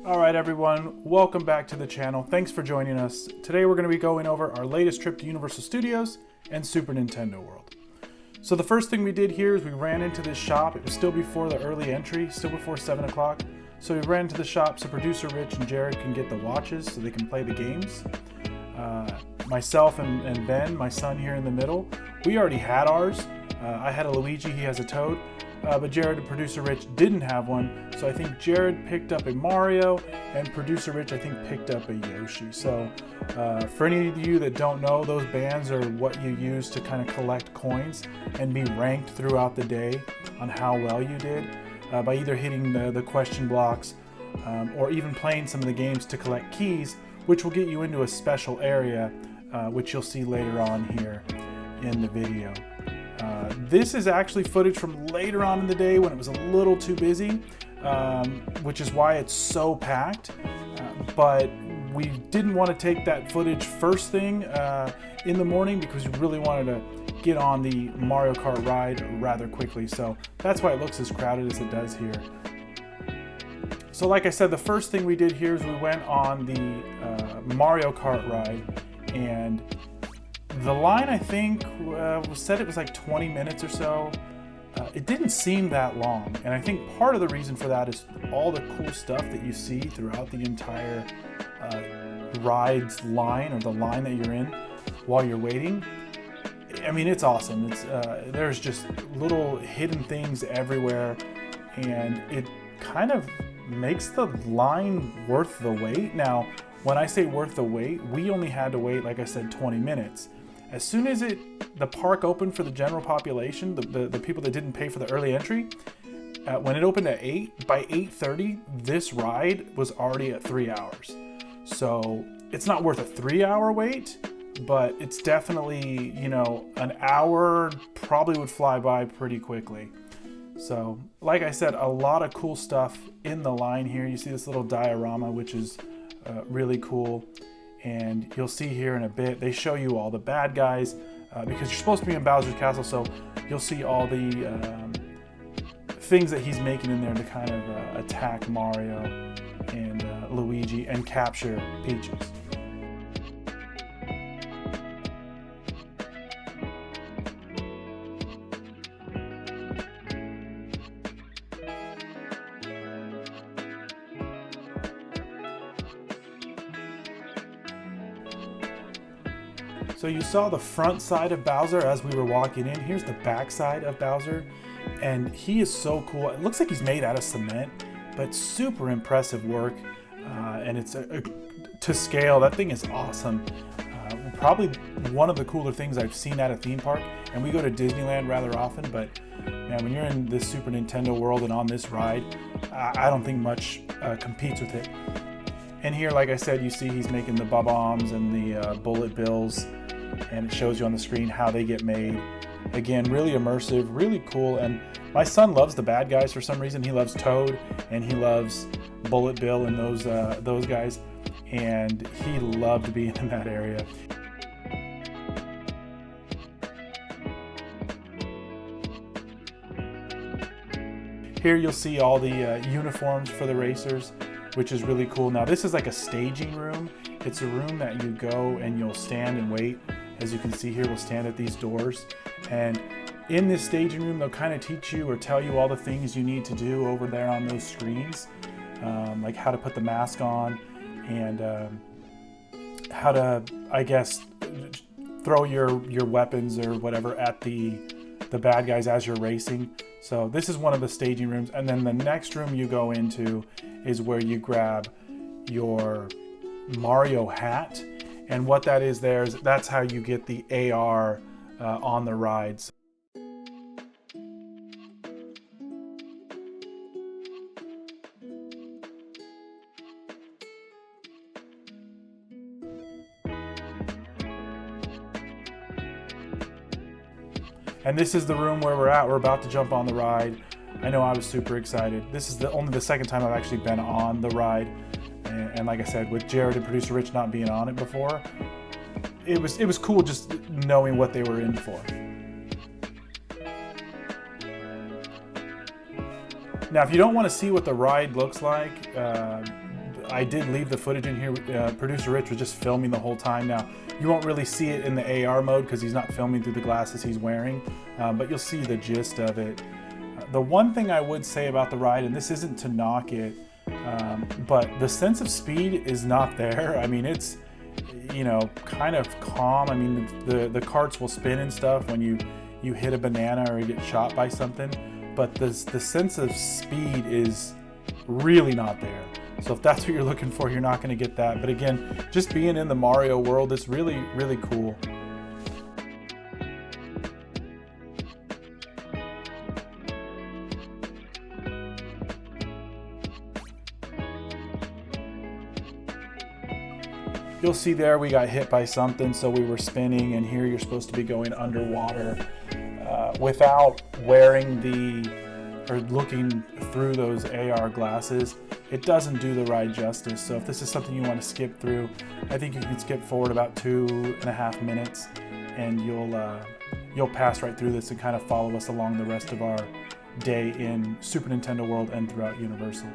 All right, everyone, welcome back to the channel. Thanks for joining us. Today we're going to be going over our latest trip to Universal Studios and Super Nintendo World. So the first thing we did here is we ran into this shop. It was still before the early entry, still before 7 o'clock. So we ran into the shop so producer Rich and Jared can get the watches so they can play the games. Myself and Ben, my son here in the middle, we already had ours. I had a Luigi, he has a Toad. But Jared and producer Rich didn't have one, so I think Jared picked up a Mario, and producer Rich I think picked up a Yoshi. So for any of you that don't know, those bands are what you use to kind of collect coins and be ranked throughout the day on how well you did by either hitting the question blocks or even playing some of the games to collect keys, which will get you into a special area, which you'll see later on here in the video. This is actually footage from later on in the day when it was a little too busy, which is why it's so packed. But we didn't want to take that footage first thing in the morning because we really wanted to get on the Mario Kart ride rather quickly. So that's why it looks as crowded as it does here. So like I said, the first thing we did here is we went on the Mario Kart ride, and the line, I think, said it was like 20 minutes or so. It didn't seem that long, and I think part of the reason for that is all the cool stuff that you see throughout the entire ride's line, or the line that you're in while you're waiting. I mean, it's awesome. There's just little hidden things everywhere, and it kind of makes the line worth the wait. Now, when I say worth the wait, we only had to wait, like I said, 20 minutes. As soon as the park opened for the general population, the people that didn't pay for the early entry, when it opened at 8, by 8:30, this ride was already at 3 hours. So it's not worth a 3-hour wait, but it's definitely, you know, an hour probably would fly by pretty quickly. So like I said, a lot of cool stuff in the line here. You see this little diorama, which is really cool. And you'll see here in a bit, they show you all the bad guys because you're supposed to be in Bowser's Castle, so you'll see all the things that he's making in there to kind of attack Mario and Luigi and capture Peaches. So you saw the front side of Bowser as we were walking in. Here's the back side of Bowser, and he is so cool. It looks like he's made out of cement, but super impressive work, and it's to scale. That thing is awesome. Probably one of the cooler things I've seen at a theme park, and we go to Disneyland rather often, but man, when you're in this Super Nintendo world and on this ride, I don't think much competes with it. And here, like I said, you see he's making the bob-ombs and the bullet bills, and it shows you on the screen how they get made. Again, really immersive, really cool. And my son loves the bad guys for some reason. He loves Toad and he loves Bullet Bill and those guys, and he loved being in that area. Here you'll see all the uniforms for the racers, which is really cool. Now this is like a staging room. It's a room that you go and you'll stand and wait. As you can see here, we'll stand at these doors. And in this staging room, they'll kind of teach you or tell you all the things you need to do over there on those screens. Like how to put the mask on and how to, I guess, throw your weapons or whatever at the bad guys as you're racing. So this is one of the staging rooms. And then the next room you go into is where you grab your Mario hat, and what that is there is that's how you get the AR on the rides. And this is the room where we're at. We're about to jump on the ride. I know I was super excited. This is only the second time I've actually been on the ride. And like I said, with Jared and producer Rich not being on it before, it was cool just knowing what they were in for. Now, if you don't want to see what the ride looks like, I did leave the footage in here. Producer Rich was just filming the whole time. Now, you won't really see it in the AR mode because he's not filming through the glasses he's wearing, but you'll see the gist of it. The one thing I would say about the ride, and this isn't to knock it, but the sense of speed is not there. I mean, it's, you know, kind of calm. I mean, the carts will spin and stuff when you hit a banana or you get shot by something, but the sense of speed is really not there. So if that's what you're looking for, you're not going to get that. But again, just being in the Mario world is really, really cool. You'll see there we got hit by something, so we were spinning, and here you're supposed to be going underwater without wearing or looking through those AR glasses. It doesn't do the ride justice. So if this is something you want to skip through, I think you can skip forward about 2.5 minutes, and you'll pass right through this and kind of follow us along the rest of our day in Super Nintendo World and throughout Universal.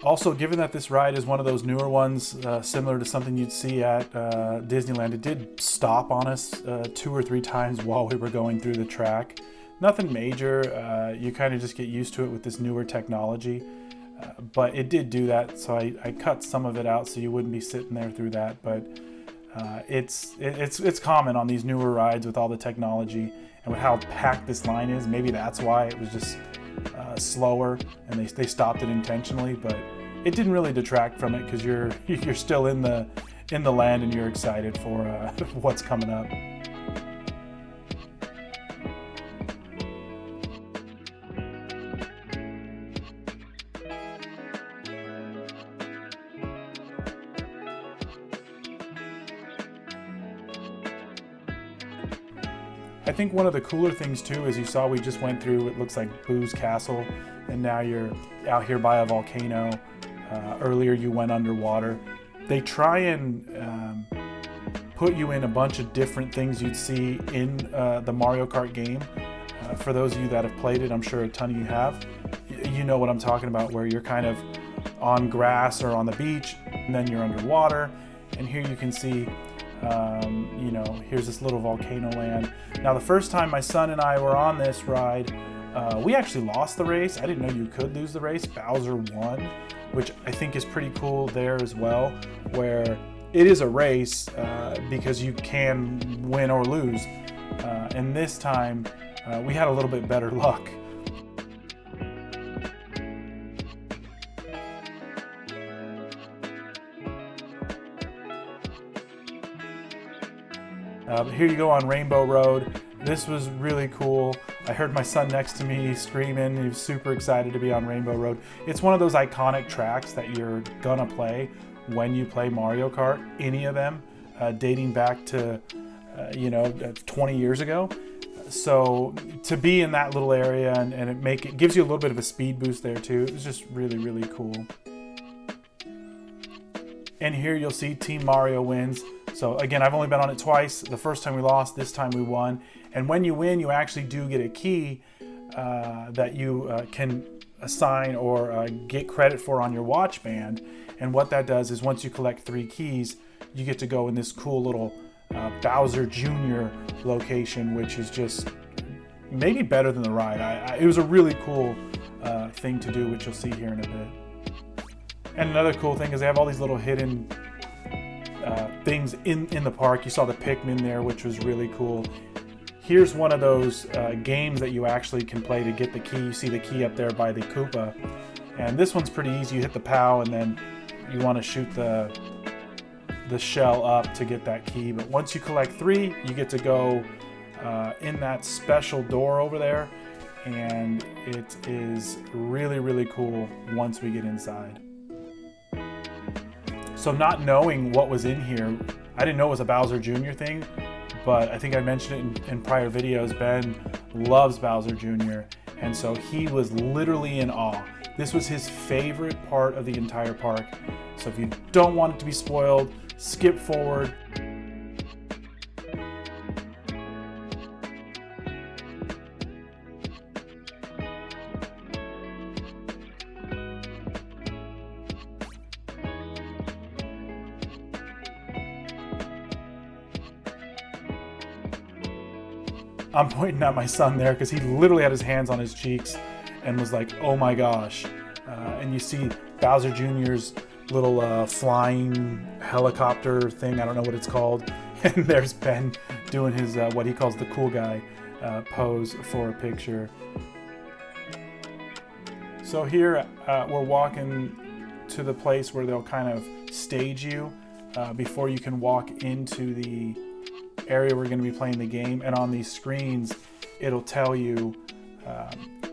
Also, given that this ride is one of those newer ones, similar to something you'd see at Disneyland, it did stop on us 2 or 3 times while we were going through the track. Nothing major, you kind of just get used to it with this newer technology, but it did do that, so I cut some of it out so you wouldn't be sitting there through that, but it's common on these newer rides with all the technology and with how packed this line is. Maybe that's why it was just slower and they stopped it intentionally, but it didn't really detract from it because you're still in the land and you're excited for what's coming up. I think one of the cooler things too is you saw we just went through, it looks like Boo's Castle, and now you're out here by a volcano. Earlier you went underwater. They try and put you in a bunch of different things you'd see in the Mario Kart game. For those of you that have played it, I'm sure a ton of you have. You know what I'm talking about, where you're kind of on grass or on the beach, and then you're underwater. And here you can see you know, here's this little volcano land. Now, the first time my son and I were on this ride, we actually lost the race. I didn't know you could lose the race. Bowser won, which I think is pretty cool there as well, where it is a race because you can win or lose. And this time, we had a little bit better luck. Here you go on Rainbow Road. This was really cool. I heard my son next to me screaming. He was super excited to be on Rainbow Road. It's one of those iconic tracks that you're gonna play when you play Mario Kart, any of them, dating back to, you know, 20 years ago. So to be in that little area and it gives you a little bit of a speed boost there too. It was just really, really cool. And here you'll see Team Mario wins. So again, I've only been on it twice. The first time we lost, this time we won. And when you win, you actually do get a key that you can assign or get credit for on your watch band. And what that does is once you collect 3 keys, you get to go in this cool little Bowser Jr. location, which is just maybe better than the ride. It was a really cool thing to do, which you'll see here in a bit. And another cool thing is they have all these little hidden things in the park. You saw the Pikmin there, which was really cool. Here's one of those games that you actually can play to get the key. You see the key up there by the Koopa. And this one's pretty easy. You hit the POW and then you want to shoot the shell up to get that key. But once you collect 3, you get to go in that special door over there. And it is really, really cool once we get inside. So not knowing what was in here, I didn't know it was a Bowser Jr. thing, but I think I mentioned it in prior videos. Ben loves Bowser Jr., and so he was literally in awe. This was his favorite part of the entire park. So if you don't want it to be spoiled, skip forward. I'm pointing at my son there because he literally had his hands on his cheeks and was like, oh my gosh. And you see Bowser Jr.'s little flying helicopter thing. I don't know what it's called. And there's Ben doing his, what he calls the cool guy pose for a picture. So here we're walking to the place where they'll kind of stage you before you can walk into the area we're going to be playing the game. And on these screens, it'll tell you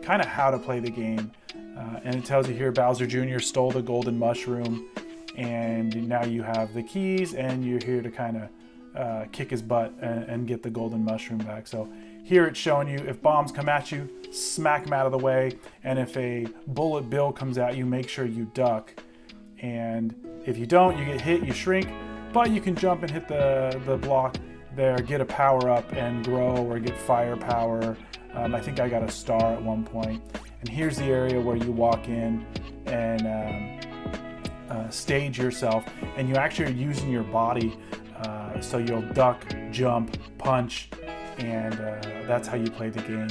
kind of how to play the game. And it tells you here Bowser Jr. stole the golden mushroom, and now you have the keys, and you're here to kind of kick his butt and get the golden mushroom back. So here it's showing you if bombs come at you, smack them out of the way, and if a bullet bill comes at you, make sure you duck. And if you don't, you get hit, you shrink, but you can jump and hit the block there, get a power up and grow, or get firepower. I think I got a star at one point. And here's the area where you walk in and stage yourself, and you actually are using your body. So you'll duck, jump, punch, and that's how you play the game.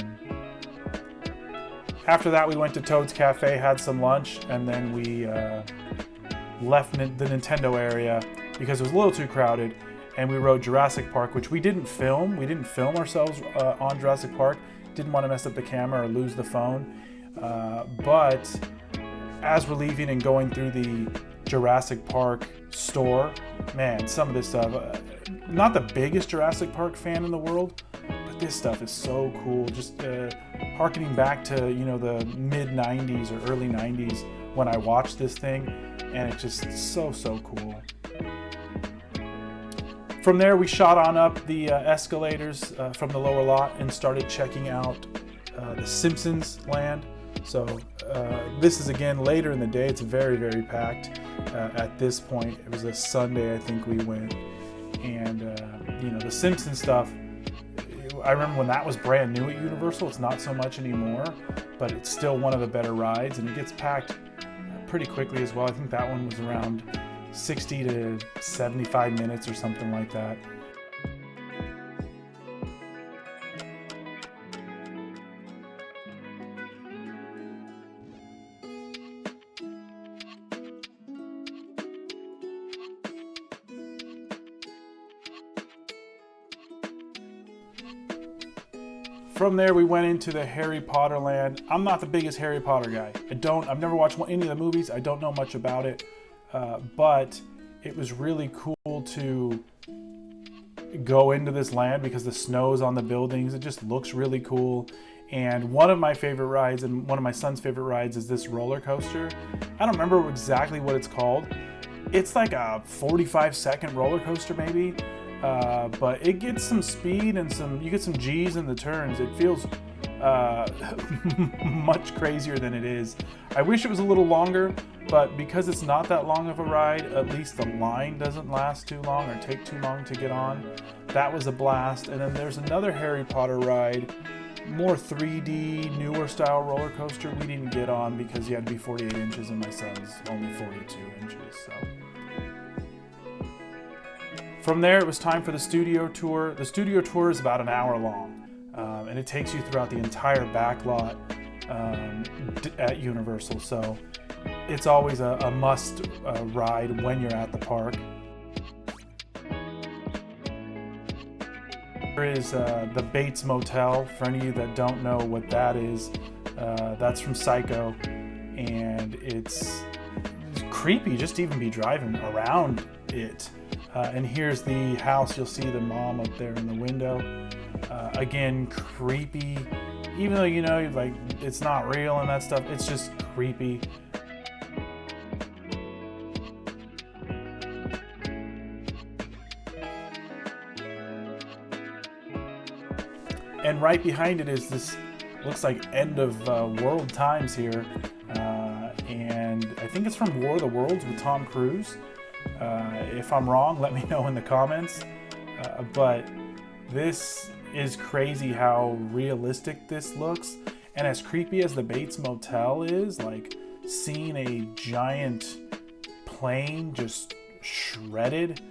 After that, we went to Toad's Cafe, had some lunch, and then we left the Nintendo area because it was a little too crowded, and we rode Jurassic Park, which we didn't film. We didn't film ourselves on Jurassic Park. Didn't want to mess up the camera or lose the phone. But as we're leaving and going through the Jurassic Park store, man, some of this stuff, not the biggest Jurassic Park fan in the world, but this stuff is so cool. Just harkening back to, you know, the mid 90s or early 90s when I watched this thing, and it's just so cool. From there, we shot on up the escalators from the lower lot and started checking out the Simpsons Land. So this is again later in the day. It's very packed at this point. It was a Sunday, I think we went, and you know, the Simpsons stuff, I remember when that was brand new at Universal. It's not so much anymore, but it's still one of the better rides, and it gets packed pretty quickly as well. I think that one was around 60 to 75 minutes or something like that. From there, we went into the Harry Potter land. I'm not the biggest Harry Potter guy. I've never watched any of the movies. I don't know much about it, but it was really cool to go into this land because the snow's on the buildings. It just looks really cool. And one of my favorite rides, and one of my son's favorite rides, is this roller coaster. I don't remember exactly what it's called. It's like a 45-second roller coaster maybe. But it gets some speed and you get some G's in the turns. It feels much crazier than it is. I wish it was a little longer, but because it's not that long of a ride, at least the line doesn't last too long or take too long to get on. That was a blast. And then there's another Harry Potter ride, more 3D, newer style roller coaster we didn't get on because you had to be 48 inches and my son's only 42 inches. So. From there, it was time for the studio tour. The studio tour is about an hour long, and it takes you throughout the entire back lot at Universal. So it's always a must ride when you're at the park. There is the Bates Motel. For any of you that don't know what that is, that's from Psycho, and it's creepy just to even be driving around it. And here's the house. You'll see the mom up there in the window. Again, creepy. Even though, you know, like, it's not real and that stuff, it's just creepy. And right behind it is this, looks like end of world times here. And I think it's from War of the Worlds with Tom Cruise. If I'm wrong, let me know in the comments. But this is crazy how realistic this looks. And as creepy as the Bates Motel is, like seeing a giant plane just shredded,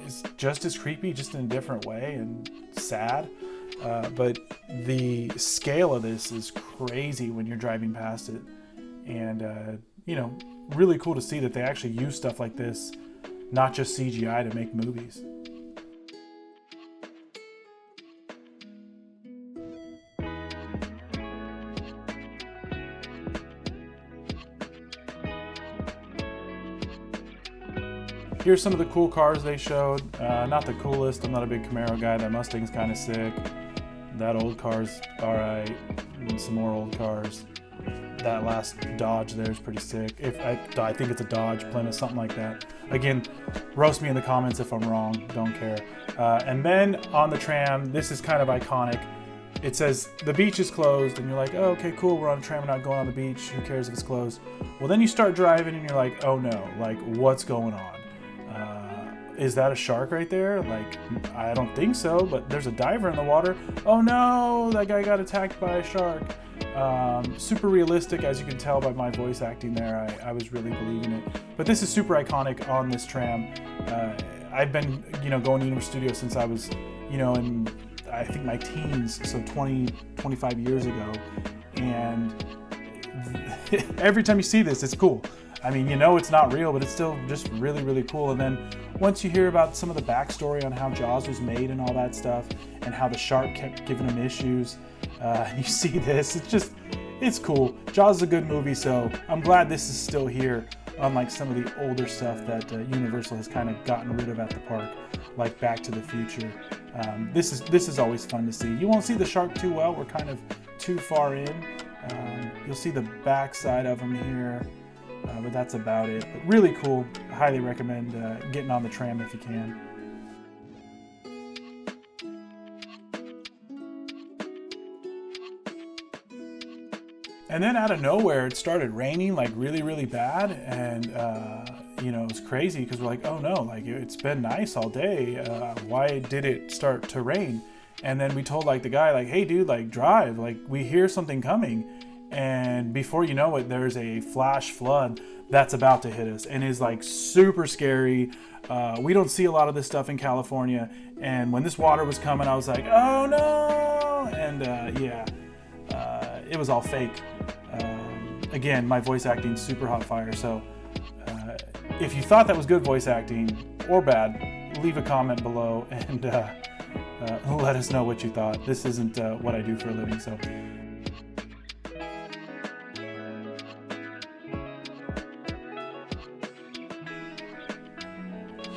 is just as creepy, just in a different way, and sad. But the scale of this is crazy when you're driving past it. And, you know, really cool to see that they actually use stuff like this, not just CGI, to make movies. Here's some of the cool cars they showed. Not the coolest. I'm not a big Camaro guy. That Mustang's kind of sick. That old car's all right. And some more old cars. That last Dodge there is pretty sick. I think it's a Dodge, Plymouth, something like that. Again, roast me in the comments if I'm wrong. Don't care. And then on the tram, this is kind of iconic. It says the beach is closed, and you're like, oh, okay, cool. We're on a tram. We're not going on the beach. Who cares if it's closed? Well, then you start driving, and you're like, oh no, like what's going on? Is that a shark right there? Like, I don't think so, but there's a diver in the water. Oh no, that guy got attacked by a shark. Super realistic, as you can tell by my voice acting there. I was really believing it. But this is super iconic on this tram. I've been, you know, going to Universal Studios since I was, you know, in, I think my teens, so 25 years ago. And every time you see this, it's cool. I mean, you know it's not real, but it's still just really, really cool. And then once you hear about some of the backstory on how Jaws was made and all that stuff, and how the shark kept giving him issues, and you see this, it's cool. Jaws is a good movie, so I'm glad this is still here, unlike some of the older stuff that Universal has kind of gotten rid of at the park, like Back to the Future. This is always fun to see. You won't see the shark too well. We're kind of too far in. You'll see the backside of him here. But that's about it. But really cool. I highly recommend getting on the tram if you can. And then out of nowhere, it started raining like really, really bad. And, you know, it was crazy because we're like, oh no, like it's been nice all day. Why did it start to rain? And then we told like the guy, like, hey dude, like drive, like we hear something coming. And before you know it, there's a flash flood that's about to hit us and is like super scary. We don't see a lot of this stuff in California. And when this water was coming, I was like, oh no. And yeah, it was all fake. Again, my voice acting super hot fire. So if you thought that was good voice acting or bad, leave a comment below and let us know what you thought. This isn't what I do for a living, so.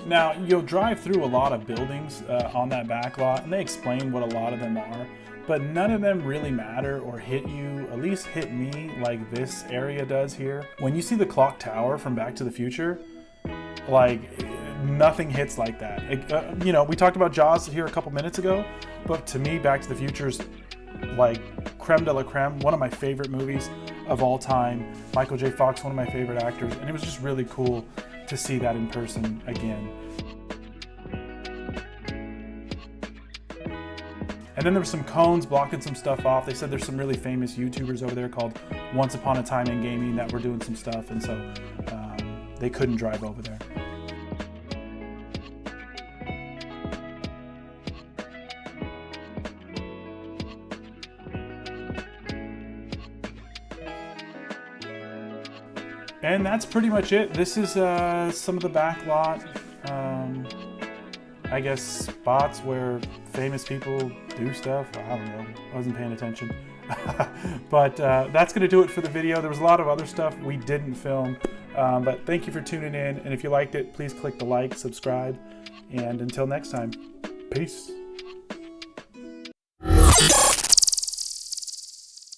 Now, you'll drive through a lot of buildings on that back lot, and they explain what a lot of them are, but none of them really matter or hit you, at least hit me like this area does here. When you see the clock tower from Back to the Future, like nothing hits like that. You know, we talked about Jaws here a couple minutes ago, but to me, Back to the Future is like creme de la creme, one of my favorite movies of all time. Michael J. Fox, one of my favorite actors, and it was just really cool to see that in person again. And then there were some cones blocking some stuff off. They said there's some really famous YouTubers over there called Once Upon a Time in Gaming that were doing some stuff, and so they couldn't drive over there. And that's pretty much it. This is some of the back lot, I guess, spots where famous people do stuff. I don't know, I wasn't paying attention. But that's gonna do it for the video. There was a lot of other stuff we didn't film, but thank you for tuning in. And if you liked it, please click the like, subscribe, and until next time, peace.